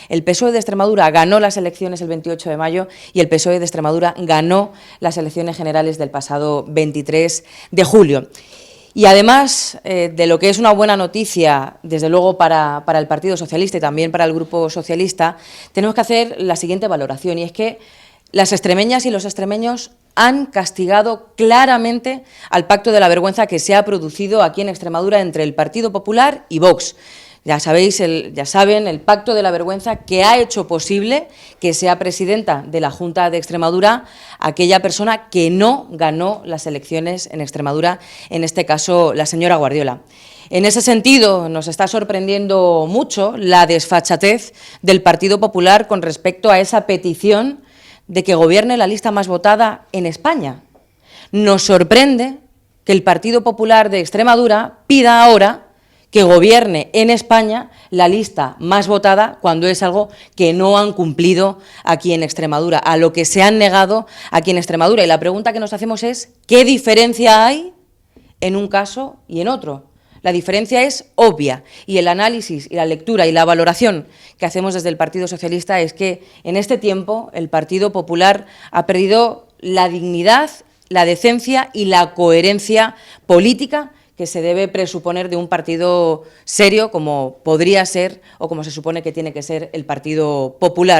El PSOE de Extremadura ganó las elecciones el 28 de mayo y el PSOE de Extremadura ganó las elecciones generales del pasado 23 de julio. Y además de lo que es una buena noticia, desde luego para el Partido Socialista y también para el Grupo Socialista, tenemos que hacer la siguiente valoración, y es que las extremeñas y los extremeños han castigado claramente al pacto de la vergüenza que se ha producido aquí en Extremadura entre el Partido Popular y Vox. Ya saben, el pacto de la vergüenza que ha hecho posible que sea presidenta de la Junta de Extremadura aquella persona que no ganó las elecciones en Extremadura, en este caso la señora Guardiola. En ese sentido, nos está sorprendiendo mucho la desfachatez del Partido Popular con respecto a esa petición de que gobierne la lista más votada en España. Nos sorprende que el Partido Popular de Extremadura pida ahora que gobierne en España la lista más votada, cuando es algo que no han cumplido aquí en Extremadura, a lo que se han negado aquí en Extremadura. Y la pregunta que nos hacemos es, ¿qué diferencia hay en un caso y en otro? La diferencia es obvia, y el análisis y la lectura y la valoración que hacemos desde el Partido Socialista es que en este tiempo el Partido Popular ha perdido la dignidad, la decencia y la coherencia política que se debe presuponer de un partido serio como podría ser o como se supone que tiene que ser el Partido Popular.